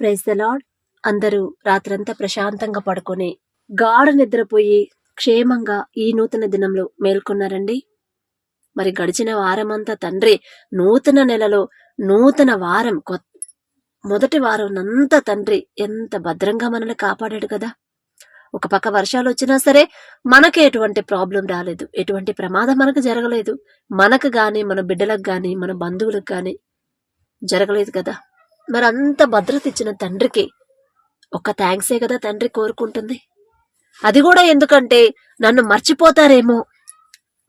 Praise the lord. అందరూ రాత్రంతా ప్రశాంతంగా పడుకొని గాఢ నిద్రపోయి క్షేమంగా ఈ నూతన దినంలో మేల్కొన్నారండి. మరి గడిచిన వారమంతా తండ్రి నూతన నెలలో నూతన వారం మొదటి వారం అంతా తండ్రి ఎంత భద్రంగా మనల్ని కాపాడాడు కదా. ఒక పక్క వర్షాలు వచ్చినా సరే మనకి ఎటువంటి ప్రాబ్లం రాలేదు, ఎటువంటి ప్రమాదం మనకు జరగలేదు, మనకు గాని మన బిడ్డలకు గాని మన బంధువులకు గాని జరగలేదు కదా. మరి అంత భద్రత ఇచ్చిన తండ్రికి ఒక్క థ్యాంక్సే కదా తండ్రి కోరుకుంటుంది. అది కూడా ఎందుకంటే నన్ను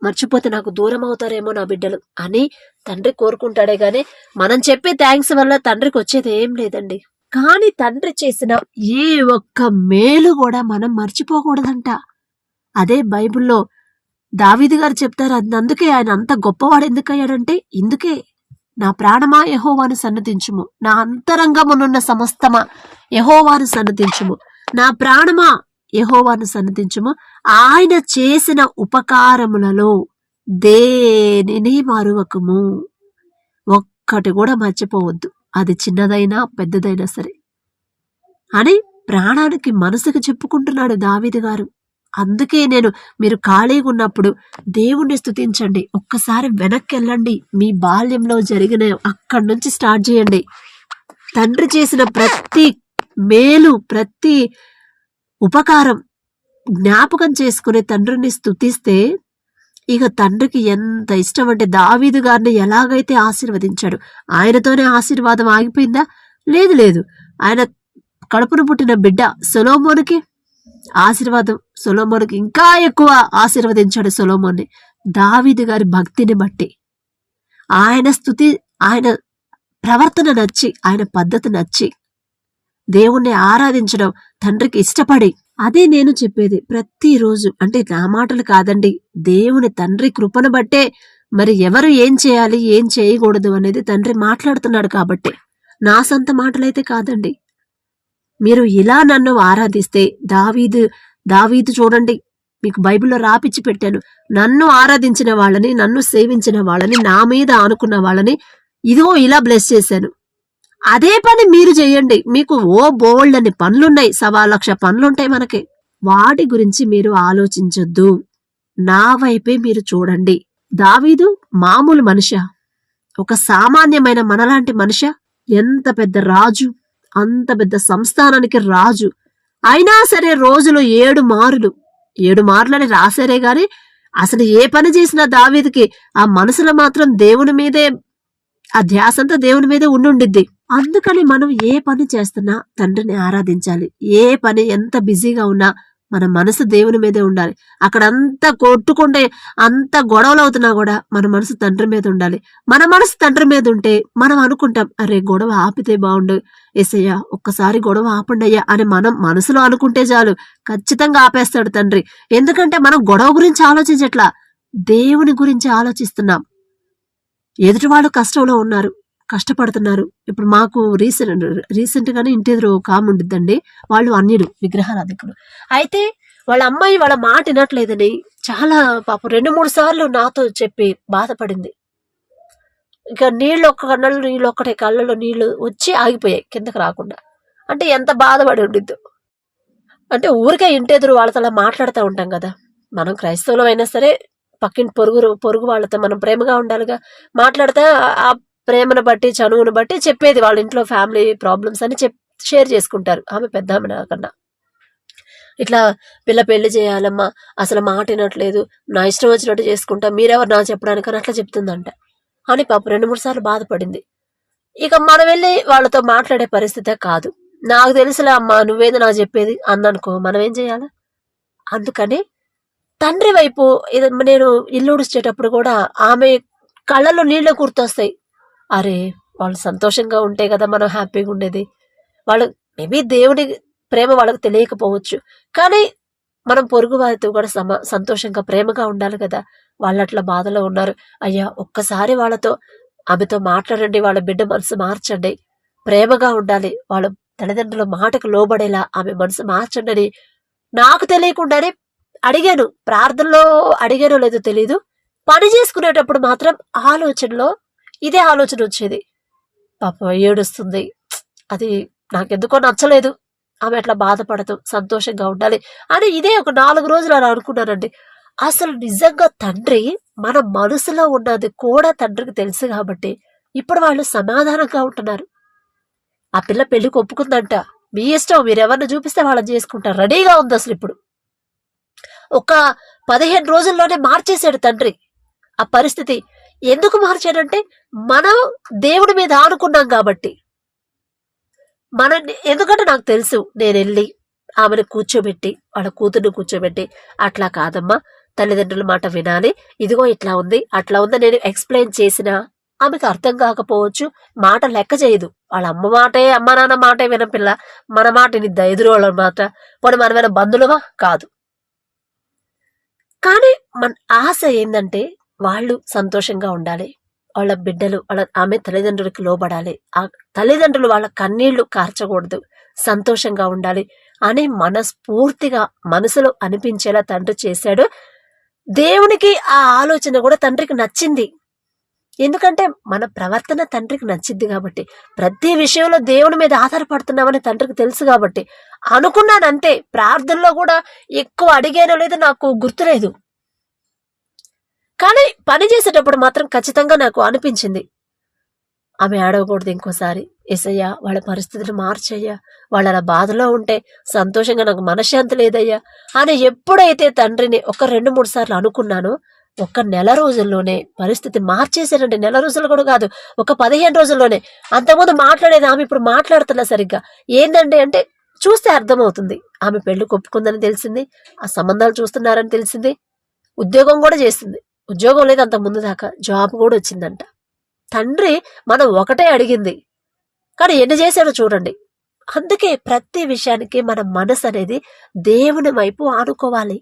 మర్చిపోతే నాకు దూరం అవుతారేమో నా బిడ్డలు అని తండ్రి కోరుకుంటాడే గాని మనం చెప్పే థ్యాంక్స్ వల్ల తండ్రికి వచ్చేది ఏం లేదండి. కానీ తండ్రి చేసిన ఏ ఒక్క మేలు కూడా మనం మర్చిపోకూడదంట. అదే బైబిల్లో దావీదు గారు చెప్తారు. అందుకే ఆయన అంత గొప్పవాడు ఎందుకయ్యాడంటే ఇందుకే, నా ప్రాణమా యెహోవాను సన్నతించుము, నా అంతరంగమునున్న సమస్తమా యెహోవాను సన్నతించుము, నా ప్రాణమా యెహోవాను సన్నతించుము, ఆయన చేసిన ఉపకారములలో దేనిని మరువకము, ఒక్కటి కూడా మర్చిపోవద్దు, అది చిన్నదైనా పెద్దదైనా సరే అని ప్రాణానికి మనసుకు చెప్పుకుంటున్నాడు దావీదు గారు. అందుకే మీరు ఖాళీగా ఉన్నప్పుడు దేవుణ్ణి స్తుతించండి. ఒక్కసారి వెనక్కి వెళ్ళండి, మీ బాల్యంలో జరిగిన అక్కడి నుంచి స్టార్ట్ చేయండి. తండ్రి చేసిన ప్రతి మేలు ప్రతి ఉపకారం జ్ఞాపకం చేసుకునే తండ్రిని స్తుతిస్తే ఇక తండ్రికి ఎంత ఇష్టం అంటే దావీదు గారిని ఎలాగైతే ఆశీర్వదించాడు, ఆయనతోనే ఆశీర్వాదం ఆగిపోయిందా? లేదు. ఆయన కడుపును పుట్టిన బిడ్డ సొలొమోనుకి ఆశీర్వాదం, సొలొమోనుకి ఇంకా ఎక్కువ ఆశీర్వదించాడు సొలొమోన్ని. దావీదు గారి భక్తిని బట్టి, ఆయన స్తుతి, ఆయన ప్రవర్తన నచ్చి, ఆయన పద్ధతి నచ్చి దేవుణ్ణి ఆరాధించడం తండ్రికి ఇష్టపడి, అదే నేను చెప్పేది ప్రతిరోజు. అంటే నా మాటలు కాదండి, దేవుని తండ్రి కృపను బట్టే మరి ఎవరు ఏం చేయాలి ఏం చేయకూడదు అనేది తండ్రి మాట్లాడుతున్నాడు కాబట్టి, నా సొంత మాటలైతే కాదండి. మీరు ఇలా నన్ను ఆరాధిస్తే దావీదు చూడండి, మీకు బైబిల్లో రాపిచ్చి పెట్టాను. నన్ను ఆరాధించిన వాళ్ళని, నన్ను సేవించిన వాళ్ళని, నా మీద ఆనుకున్న వాళ్ళని ఇదిగో ఇలా బ్లెస్ చేశాను. అదే పని మీరు చేయండి. మీకు బోల్డ్ అని పనులున్నాయి, 1,00,000 పనులుంటాయి మనకి. వాటి గురించి మీరు ఆలోచించొద్దు, నా వైపే మీరు చూడండి. దావీదు మామూలు మనిషా? ఒక సామాన్యమైన మనలాంటి మనిషా? ఎంత పెద్ద రాజు, అంత పెద్ద సంస్థానానికి రాజు. అయినా సరే రోజులో 7 మారులని రాశారే గాని అసలు ఏ పని చేసినా దావీదుకి ఆ మనసులో మాత్రం దేవుని మీదే, ఆ ధ్యాసంతా దేవుని మీదే ఉండుండిద్ది. అందుకని మనం ఏ పని చేస్తున్నా తండ్రిని ఆరాధించాలి. ఏ పని ఎంత బిజీగా ఉన్నా మన మనసు దేవుని మీదే ఉండాలి. అక్కడ అంతా కొట్టుకుంటే, అంత గొడవలు అవుతున్నా కూడా మన మనసు తండ్రి మీద ఉండాలి. మన మనసు తండ్రి మీద ఉంటే మనం అనుకుంటాం, అరే గొడవ ఆపితే బాగుండు, యేసయ్యా ఒక్కసారి గొడవ ఆపండి అయ్యా అని మనం మనసులో అనుకుంటే చాలు, ఖచ్చితంగా ఆపేస్తాడు తండ్రి. ఎందుకంటే మనం గొడవ గురించి ఆలోచించట్లా, దేవుని గురించి ఆలోచిస్తున్నాం. ఎదుటి వాళ్ళు కష్టంలో ఉన్నారు, కష్టపడుతున్నారు. ఇప్పుడు మాకు రీసెంట్ గానే ఇంటి ఎదురు ఒక ఆమె ఉండిద్దండి, వాళ్ళు అన్యులు, విగ్రహారాధికులు. అయితే వాళ్ళ అమ్మాయి వాళ్ళ మాట వినట్లేదని చాలా పాపం 2-3 సార్లు నాతో చెప్పి బాధపడింది. ఇక నీళ్ళు ఒక్కటే కళ్ళలో నీళ్లు వచ్చి ఆగిపోయాయి కిందకి రాకుండా. అంటే ఎంత బాధపడి ఉండిద్దు. అంటే ఊరికే ఇంటి ఎదురు వాళ్ళతో అలా మాట్లాడుతూ ఉంటాం కదా. మనం క్రైస్తవులం అయినా సరే పక్కింటి పొరుగు వాళ్ళతో మనం ప్రేమగా ఉండాలిగా. మాట్లాడితే ఆ ప్రేమను బట్టి, చనువును బట్టి చెప్పేది వాళ్ళ ఇంట్లో ఫ్యామిలీ ప్రాబ్లమ్స్ అని షేర్ చేసుకుంటారు. ఆమె పెద్ద ఆమె నాకన్నా. ఇట్లా పిల్ల పెళ్లి చేయాలమ్మా, అసలు మాట వినట్లేదు, నా ఇష్టం వచ్చినట్టు చేసుకుంటా, మీరెవరు నా చెప్పడానికి అని అట్లా చెప్తుందంట అని పాప 2-3 సార్లు బాధపడింది. ఇక మనం వెళ్ళి వాళ్ళతో మాట్లాడే పరిస్థితే కాదు. నాకు తెలుసులే అమ్మా, నువ్వేది నాకు చెప్పేది అందనుకో, మనం ఏం చేయాలి? అందుకని తండ్రి వైపు నేను ఇల్లు ఉడిచేటప్పుడు కూడా ఆమె కళ్ళలో నీళ్లు గుర్తొస్తాయి. అరే వాళ్ళు సంతోషంగా ఉంటే కదా మనం హ్యాపీగా ఉండేది. వాళ్ళు మేబీ దేవుడి ప్రేమ వాళ్ళకి తెలియకపోవచ్చు, కానీ మనం పొరుగు వారితో కూడా సంతోషంగా ప్రేమగా ఉండాలి కదా. వాళ్ళు అట్లా బాధలో ఉన్నారు, అయ్యా ఒక్కసారి ఆమెతో మాట్లాడండి, వాళ్ళ బిడ్డ మనసు మార్చండి, ప్రేమగా ఉండాలి, వాళ్ళ తల్లిదండ్రుల మాటకు లోబడేలా ఆమె మనసు మార్చండి అని నాకు తెలియకుండానే అడిగాను. ప్రార్థనలో అడిగానో లేదో తెలీదు, పని చేసుకునేటప్పుడు మాత్రం ఆలోచనలో ఇదే ఆలోచన వచ్చేది. పాపం ఏడుస్తుంది, అది నాకెందుకో నచ్చలేదు, ఆమె అట్లా బాధపడతాం, సంతోషంగా ఉండాలి అని ఇదే ఒక 4 రోజులు అలా అనుకున్నానండి. అసలు నిజంగా తండ్రి మన మనసులో ఉన్నది కూడా తండ్రికి తెలుసు కాబట్టి ఇప్పుడు వాళ్ళు సమాధానంగా ఉంటున్నారు. ఆ పిల్ల పెళ్లికి ఒప్పుకుందంట, మీ ఇష్టం, మీరెవరిని చూపిస్తే వాళ్ళని చేసుకుంటారు, రెడీగా ఉంది. అసలు ఇప్పుడు ఒక 15 రోజుల్లోనే మార్చేశాడు తండ్రి ఆ పరిస్థితి. ఎందుకు మార్చాడంటే మనం దేవుడి మీద ఆనుకున్నాం కాబట్టి. ఎందుకంటే నాకు తెలుసు, నేను వెళ్ళి ఆమెను కూర్చోబెట్టి, వాళ్ళ కూతుర్ని కూర్చోబెట్టి, అట్లా కాదమ్మా, తల్లిదండ్రుల మాట వినాలి, ఇదిగో ఇట్లా ఉంది అట్లా ఉంది నేను ఎక్స్ప్లెయిన్ చేసినా ఆమెకు అర్థం కాకపోవచ్చు, మాట లెక్క చేయదు. వాళ్ళ అమ్మ మాటే, అమ్మ నాన్న మాటే వినపిల్ల, మన మాట వినిద్దా? ఎదురు వాళ్ళ మాట? పోనీ మనమైన బంధువులమా? కాదు. కానీ మన ఆశ ఏంటంటే వాళ్ళు సంతోషంగా ఉండాలి, వాళ్ళ బిడ్డలు ఆమె తల్లిదండ్రులకి లోబడాలి, ఆ తల్లిదండ్రులు వాళ్ళ కన్నీళ్లు కార్చకూడదు, సంతోషంగా ఉండాలి అని మనస్ఫూర్తిగా మనసులో అనిపించేలా తండ్రి చేశాడు. దేవునికి ఆ ఆలోచన కూడా తండ్రికి నచ్చింది. ఎందుకంటే మన ప్రవర్తన తండ్రికి నచ్చింది కాబట్టి, ప్రతి విషయంలో దేవుని మీద ఆధారపడుతున్నామని తండ్రికి తెలుసు కాబట్టి అనుకున్నానంతే. ప్రార్థనలో కూడా ఎక్కువ అడిగానో లేదో నాకు గుర్తులేదు, కానీ పని చేసేటప్పుడు మాత్రం ఖచ్చితంగా నాకు అనిపించింది, ఆమె ఆడవకూడదు ఇంకోసారి, యేసయ్యా వాళ్ళ పరిస్థితులు మార్చయ్యా, వాళ్ళ అలా బాధలో ఉంటే సంతోషంగా నాకు మనశ్శాంతి లేదయ్యా అని ఎప్పుడైతే తండ్రిని ఒక 2-3 సార్లు అనుకున్నానో ఒక నెల రోజుల్లోనే పరిస్థితి మార్చేశారండి. నెల రోజులు కూడా కాదు, ఒక 15 రోజుల్లోనే. అంతకుముందు మాట్లాడేది ఆమె ఇప్పుడు మాట్లాడుతున్నా సరిగ్గా. ఏందండి అంటే చూస్తే అర్థమవుతుంది, ఆమె పెళ్లి ఒప్పుకుందని తెలిసింది, ఆ సంబంధాలు చూస్తున్నారని తెలిసింది, ఉద్యోగం కూడా చేస్తుంది. ఉద్యోగం లేదు అంత ముందు దాకా, జాబ్ కూడా వచ్చిందంట. తండ్రి మనం ఒకటే అడిగింది, కానీ ఎన్ని చేశాడో చూడండి. అందుకే ప్రతి విషయానికి మన మనసు అనేది దేవుని వైపు ఆనుకోవాలి,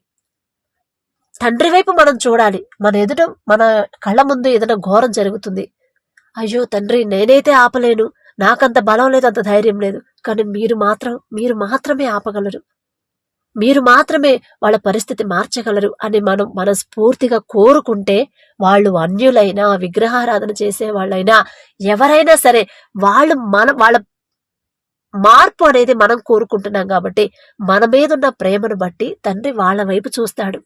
తండ్రి వైపు మనం చూడాలి. మన ఎదుట, మన కళ్ళ ముందు ఏదైనా ఘోరం జరుగుతుంది, అయ్యో తండ్రి నేనైతే ఆపలేను, నాకంత బలం లేదు, అంత ధైర్యం లేదు, కానీ మీరు మాత్రమే ఆపగలరు, మీరు మాత్రమే వాళ్ళ పరిస్థితి మార్చగలరు అని మనం మనస్ఫూర్తిగా కోరుకుంటే, వాళ్ళు అన్యులైనా, విగ్రహారాధన చేసే వాళ్ళైనా, ఎవరైనా సరే వాళ్ళ మార్పు అనేది మనం కోరుకుంటున్నాం కాబట్టి మన మీద ఉన్న ప్రేమను బట్టి తండ్రి వాళ్ళ వైపు చూస్తాడు.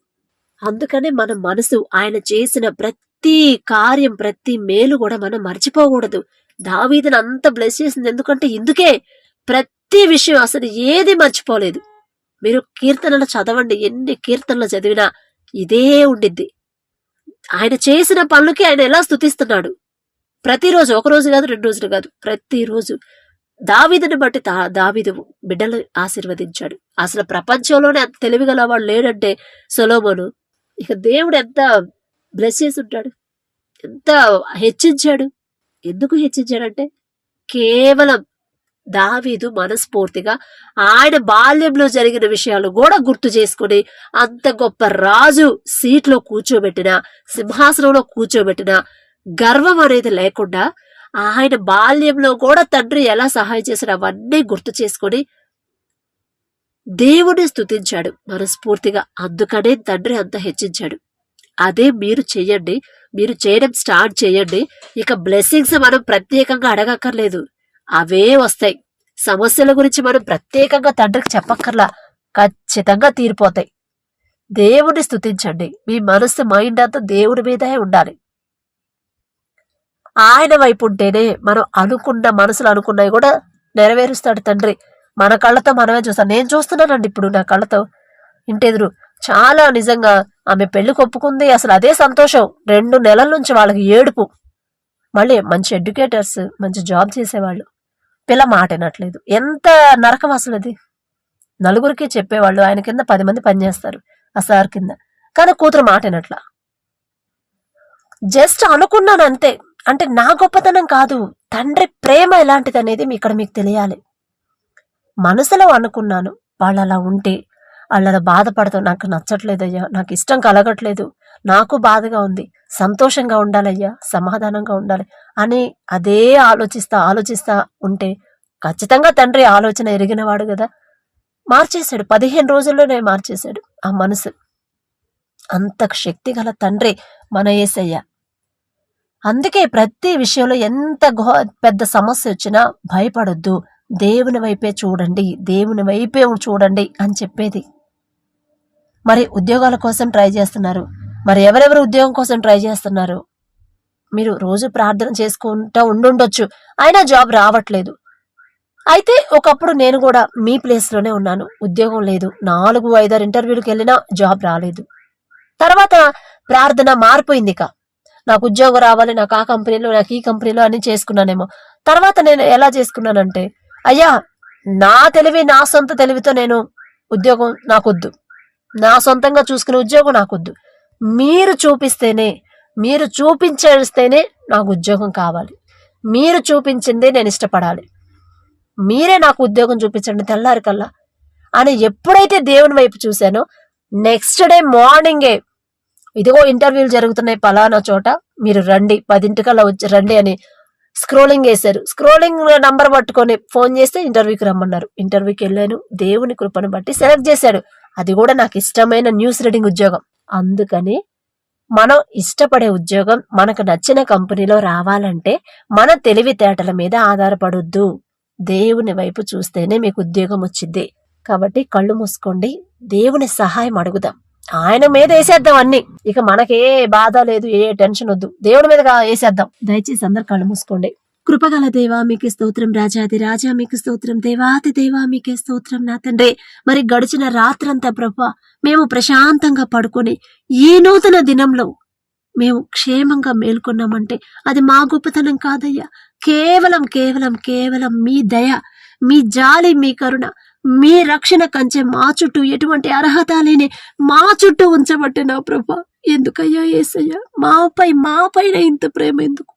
అందుకనే మన మనసు ఆయన చేసిన ప్రతి కార్యం, ప్రతి మేలు కూడా మనం మర్చిపోకూడదు. దావీదుని అంత బ్లెస్ చేసింది ఎందుకంటే ఇందుకే. ప్రతి విషయం అసలు ఏది మర్చిపోలేదు. మీరు కీర్తనలు చదవండి, ఎన్ని కీర్తనలు చదివినా ఇదే ఉండిద్ది. ఆయన చేసిన పనులకి ఆయన ఎలా స్తుతిస్తున్నాడు ప్రతిరోజు, ఒక రోజు కాదు, 2 రోజులు కాదు, ప్రతిరోజు. దావీదుని బట్టి దావీదు బిడ్డలు ఆశీర్వదించాడు. అసలు ప్రపంచంలోనే అంత తెలివిగలవాడు లేడంటే సొలొమోను. ఇక దేవుడు ఎంత బ్లెస్ చేసి ఉంటాడు, ఎంత హెచ్చించాడు. ఎందుకు హెచ్చించాడంటే కేవలం దావీదు మనస్ఫూర్తిగా ఆయన బాల్యంలో జరిగిన విషయాలు కూడా గుర్తు చేసుకుని, అంత గొప్ప రాజు సీట్లో కూర్చోబెట్టిన, సింహాసనంలో కూర్చోబెట్టిన గర్వం అనేది లేకుండా, ఆయన బాల్యంలో కూడా తండ్రి ఎలా సహాయం చేసిన అవన్నీ గుర్తు చేసుకొని దేవుని స్తుతించాడు మనస్ఫూర్తిగా. అందుకనే తండ్రి అంత హెచ్చించాడు. అదే మీరు చెయ్యండి, మీరు చేయడం స్టార్ట్ చేయండి. ఇక బ్లెస్సింగ్స్ మనం ప్రత్యేకంగా అడగక్కర్లేదు, అవే వస్తాయి. సమస్యల గురించి మనం ప్రత్యేకంగా తండ్రికి చెప్పక్కర్లా, ఖచ్చితంగా తీరిపోతాయి. దేవుని స్తుతించండి, మీ మనసు, మైండ్ అంతా దేవుడి మీదే ఉండాలి. ఆయన వైపు ఉంటేనే మనం మనసులు అనుకున్నవి కూడా నెరవేరుస్తాడు తండ్రి. మన కళ్ళతో మనమే చూస్తాం. నేను చూస్తున్నానండి ఇప్పుడు నా కళ్ళతో, ఇంటెదురు. చాలా నిజంగా ఆమె పెళ్లికి ఒప్పుకుంది, అసలు అదే సంతోషం. 2 నెలల నుంచి వాళ్ళకి ఏడుపు. మళ్ళీ మంచి ఎడ్యుకేటర్స్, మంచి జాబ్ చేసేవాళ్ళు, పిల్ల మాట వినట్లేదు. ఎంత నరకం అసలు అది. నలుగురికి చెప్పేవాళ్ళు, ఆయన కింద 10 మంది పనిచేస్తారు ఆ సార్ కింద, కానీ కూతురు మాట వినట్లా. జస్ట్ అనుకున్నాను అంతే. అంటే నా గొప్పతనం కాదు, తండ్రి ప్రేమ ఎలాంటిది అనేది మీకు తెలియాలి. మనసులో అనుకున్నాను, వాళ్ళు అలా ఉంటే, వాళ్ళు అలా బాధపడతాం, నాకు నచ్చట్లేదయ్యా, నాకు ఇష్టం కలగట్లేదు, నాకు బాధగా ఉంది, సంతోషంగా ఉండాలయ్యా, సమాధానంగా ఉండాలి అని అదే ఆలోచిస్తా ఉంటే ఖచ్చితంగా తండ్రి ఆలోచన ఎరిగినవాడు కదా, మార్చేశాడు. 15 రోజుల్లోనే మార్చేశాడు ఆ మనసు. అంత శక్తి గల తండ్రి మన యేసయ్య. అందుకే ప్రతి విషయంలో ఎంత పెద్ద సమస్య వచ్చినా భయపడొద్దు, దేవుని వైపే చూడండి, దేవుని వైపే చూడండి అని చెప్పేది. మరి ఉద్యోగాల కోసం ట్రై చేస్తున్నారు, మరి ఎవరెవరు ఉద్యోగం కోసం ట్రై చేస్తున్నారు? మీరు రోజు ప్రార్థన చేసుకుంటూ ఉండుండొచ్చు, అయినా జాబ్ రావట్లేదు. అయితే ఒకప్పుడు నేను కూడా మీ ప్లేస్లోనే ఉన్నాను, ఉద్యోగం లేదు, 4-5 ఇంటర్వ్యూలకు వెళ్ళినా జాబ్ రాలేదు. తర్వాత ప్రార్థన మారిపోయింది. నాకు ఉద్యోగం రావాలి, నాకు ఆ కంపెనీలో, నాకు ఈ కంపెనీలో అని చేసుకున్నానేమో. తర్వాత నేను ఎలా చేసుకున్నానంటే, అయ్యా నా తెలివి, నా సొంత తెలివితో నేను ఉద్యోగం నాకొద్దు, నా సొంతంగా చూసుకునే ఉద్యోగం నాకొద్దు, మీరు చూపిస్తేనే, మీరు చూపించేస్తేనే నాకు ఉద్యోగం కావాలి, మీరు చూపించిందే నేను ఇష్టపడాలి, మీరే నాకు ఉద్యోగం చూపించండి తెల్లారి కల్లా అని ఎప్పుడైతే దేవుని వైపు చూశానో, నెక్స్ట్ డే మార్నింగే ఇదిగో ఇంటర్వ్యూలు జరుగుతున్నాయి పలానా చోట, మీరు రండి 10 వచ్చి రండి అని స్క్రోలింగ్ వేశారు. స్క్రోలింగ్ నంబర్ పట్టుకొని ఫోన్ చేస్తే ఇంటర్వ్యూకి రమ్మన్నారు. ఇంటర్వ్యూకి వెళ్ళాను, దేవుని కృపను బట్టి సెలెక్ట్ చేశాడు. అది కూడా నాకు ఇష్టమైన న్యూస్ రీడింగ్ ఉద్యోగం. అందుకని మనం ఇష్టపడే ఉద్యోగం మనకు నచ్చిన కంపెనీలో రావాలంటే మన తెలివితేటల మీద ఆధారపడొద్దు, దేవుని వైపు చూస్తేనే మీకు ఉద్యోగం వచ్చింది. కాబట్టి కళ్ళు మూసుకోండి, దేవుని సహాయం అడుగుదాం, ఆయన మీద వేసేద్దాం అన్ని. ఇక మనకే బాధ లేదు, ఏ టెన్షన్ వద్దు, దేవుడి మీద వేసేద్దాం. దయచేసి అందరు కళ్ళు మూసుకోండి. కృపగల దేవా మీకే స్తోత్రం, రాజాది రాజా మీకు స్తోత్రం, దేవాతి దేవా మీకే స్తోత్రం నా తండ్రి. మరి గడిచిన రాత్రంతా ప్రభా మేము ప్రశాంతంగా పడుకొని ఈ నూతన దినంలో మేము క్షేమంగా మేల్కొన్నామంటే అది మా గొప్పతనం కాదయ్యా, కేవలం కేవలం కేవలం మీ దయ, మీ జాలి, మీ కరుణ, మీ రక్షణ కంచె మా చుట్టూ, ఎటువంటి అర్హత లేని మా చుట్టూ ఉంచబట్టే నా ప్రభా. ఎందుకయ్యా యేసయ్యా మా పైన ఇంత ప్రేమ ఎందుకు?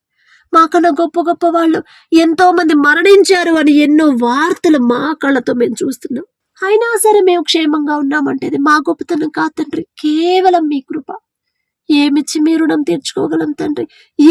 మాకన్నా గొప్ప గొప్ప వాళ్ళు ఎంతో మంది మరణించారు అని ఎన్నో వార్తలు మా కళ్ళతో మేము చూస్తున్నాం. అయినా సరే మేము క్షేమంగా ఉన్నామంటే అది మా గొప్పతనం కాదు తండ్రి, కేవలం మీ కృప. ఏమిచ్చి మీ రుణం తీర్చుకోగలం తండ్రి?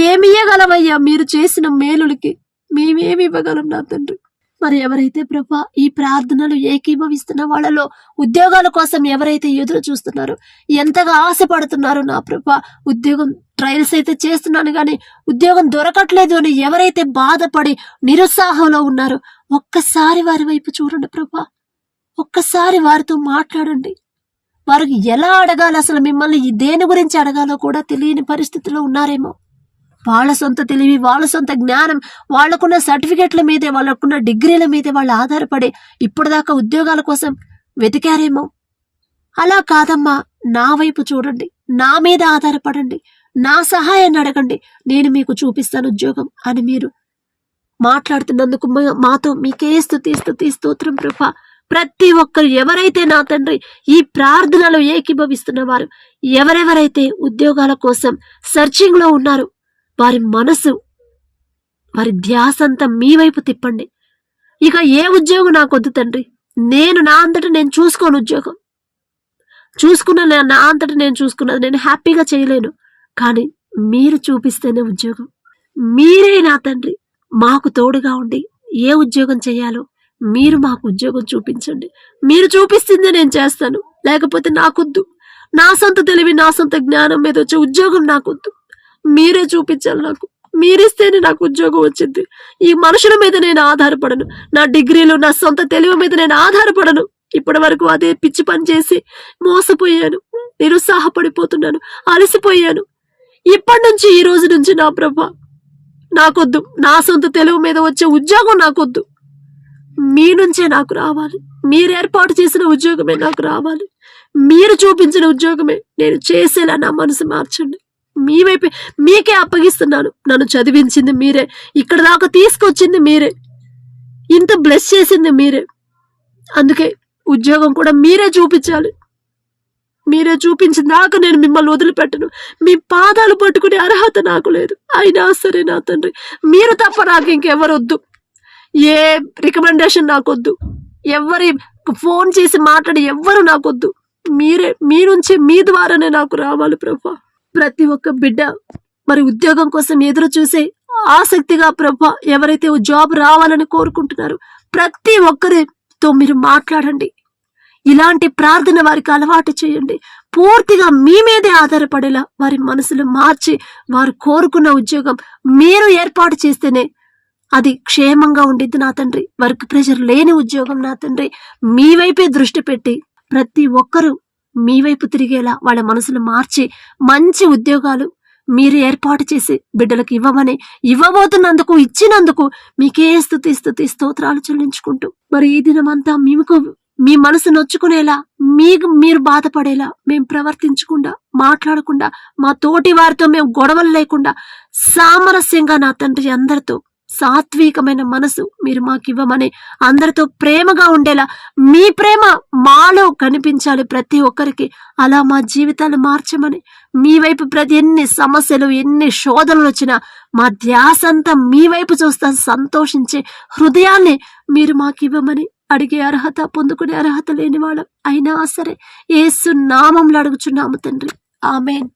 ఏమి ఇవ్వగలమయ్యా? మీరు చేసిన మేలులకి మేమేమి ఇవ్వగలం నా తండ్రి? మరి ఎవరైతే ప్రభా ఈ ప్రార్థనలు ఏకీభవిస్తున్న వాళ్ళలో ఉద్యోగాల కోసం ఎవరైతే ఎదురు చూస్తున్నారో, ఎంతగా ఆశపడుతున్నారో నా ప్రభా, ఉద్యోగం ట్రయల్స్ అయితే చేస్తున్నాను కానీ ఉద్యోగం దొరకట్లేదు అని ఎవరైతే బాధపడి నిరుత్సాహంలో ఉన్నారో, ఒక్కసారి వారి వైపు చూడండి ప్రభా, ఒక్కసారి వారితో మాట్లాడండి. వారికి ఎలా అడగాలి, అసలు మిమ్మల్ని దేని గురించి అడగాలో కూడా తెలియని పరిస్థితిలో ఉన్నారేమో. వాళ్ళ సొంత తెలివి, వాళ్ళ సొంత జ్ఞానం, వాళ్ళకున్న సర్టిఫికెట్ల మీదే, వాళ్ళకున్న డిగ్రీల మీదే వాళ్ళు ఆధారపడి ఇప్పటిదాకా ఉద్యోగాల కోసం వెతికారేమో. అలా కాదమ్మా, నా వైపు చూడండి, నా మీద ఆధారపడండి, నా సహాయాన్ని అడగండి, నేను మీకు చూపిస్తాను ఉద్యోగం అని మీరు మాట్లాడుతున్నందుకు మాతో మీకే స్తుతి స్తోత్రం ప్రభా. ప్రతి ఒక్కరు ఎవరైతే నా తండ్రి ఈ ప్రార్థనలో ఏకీభవిస్తున్న వారు, ఎవరెవరైతే ఉద్యోగాల కోసం సర్చింగ్ లో ఉన్నారు, వారి మనసు, వారి ధ్యాస అంతా మీ వైపు తిప్పండి. ఇక ఏ ఉద్యోగం నాకొద్దు తండ్రి, నేను నా అంతటా నేను చూసుకోను, ఉద్యోగం చూసుకున్న నా అంతటా నేను చూసుకున్నది నేను హ్యాపీగా చేయలేను, కానీ మీరు చూపిస్తేనే ఉద్యోగం. మీరే నా తండ్రి మాకు తోడుగా ఉండి ఏ ఉద్యోగం చేయాలో మీరు మాకు ఉద్యోగం చూపించండి. మీరు చూపిస్తుందే నేను చేస్తాను, లేకపోతే నాకొద్దు. నా సొంత తెలివి, నా సొంత జ్ఞానం మీద వచ్చే ఉద్యోగం నాకొద్దు, మీరే చూపించాలి నాకు. మీరిస్తేనే నాకు ఉద్యోగం వచ్చింది. ఈ మనుషుల మీద నేను ఆధారపడను, నా డిగ్రీలు, నా సొంత తెలివి మీద నేను ఆధారపడను. ఇప్పటి వరకు అదే పిచ్చి పని చేసి మోసపోయాను, నిరుత్సాహపడిపోతున్నాను, అలసిపోయాను. ఇప్పటి నుంచి, ఈ రోజు నుంచి నా ప్రభా నాకొద్దు, నా సొంత తెలివి మీద వచ్చే ఉద్యోగం నాకొద్దు, మీ నుంచే నాకు రావాలి. మీరు ఏర్పాటు చేసిన ఉద్యోగమే నాకు రావాలి, మీరు చూపించిన ఉద్యోగమే నేను చేసేలా నా మనసు మార్చండి. మీ వైపే మీకే అప్పగిస్తున్నాను. నన్ను చదివించింది మీరే, ఇక్కడ దాకా తీసుకొచ్చింది మీరే, ఇంత బ్లెస్ చేసింది మీరే. అందుకే ఉద్యోగం కూడా మీరే చూపించాలి. మీరే చూపించిన దాకా నేను మిమ్మల్ని వదిలిపెట్టను. మీ పాదాలు పట్టుకునే అర్హత నాకు లేదు. అయినా సరే నా తండ్రి, మీరు తప్ప నాకు ఇంకెవరొద్దు, ఏ రికమెండేషన్ నాకొద్దు, ఎవరి ఫోన్ చేసి మాట్లాడి ఎవ్వరు నాకొద్దు. మీరే, మీ నుంచి, మీ ద్వారానే నాకు రావాలి ప్రభా. ప్రతి ఒక్క బిడ్డ మరి ఉద్యోగం కోసం ఎదురు చూసే ఆసక్తిగా ప్రభా ఎవరైతే జాబ్ రావాలని కోరుకుంటున్నారో ప్రతి ఒక్కరితో మీరు మాట్లాడండి. ఇలాంటి ప్రార్థన వారికి అలవాటు చేయండి. పూర్తిగా మీ మీదే ఆధారపడేలా వారి మనసులు మార్చి వారు కోరుకున్న ఉద్యోగం మీరు ఏర్పాటు చేస్తేనే అది క్షేమంగా ఉండిద్ది నా తండ్రి. వర్క్ ప్రెషర్ లేని ఉద్యోగం నా తండ్రి. మీ వైపే దృష్టి పెట్టి ప్రతి ఒక్కరూ మీ వైపు తిరిగేలా వాళ్ళ మనసులు మార్చి మంచి ఉద్యోగాలు మీరు ఏర్పాటు చేసి బిడ్డలకు ఇవ్వబోతున్నందుకు, ఇచ్చినందుకు మీకే స్తుతి స్తోత్రాలు చెల్లించుకుంటూ మరి ఈ దినమంతా మీకు మీ మనసు నొచ్చుకునేలా, మీరు బాధపడేలా మేము ప్రవర్తించకుండా, మాట్లాడకుండా, మా తోటి వారితో మేము గొడవలు లేకుండా సామరస్యంగా నా తండ్రి అందరితో సాత్వికమైన మనసు మీరు మాకు ఇవ్వమని, అందరితో ప్రేమగా ఉండేలా మీ ప్రేమ మాలో కనిపించాలి ప్రతి ఒక్కరికి. అలా మా జీవితాలు మార్చమని, మీ వైపు ప్రతి ఎన్ని సమస్యలు, ఎన్ని శోధనలు వచ్చినా మా ధ్యాస అంతా మీ వైపు చూస్తా సంతోషించే హృదయాన్ని మీరు మాకు ఇవ్వమని అడిగే అర్హత, పొందుకునే అర్హత లేని వాళ్ళం అయినా సరే యేసు నామంలో అడుగుచున్నాము తండ్రి. ఆమేన్.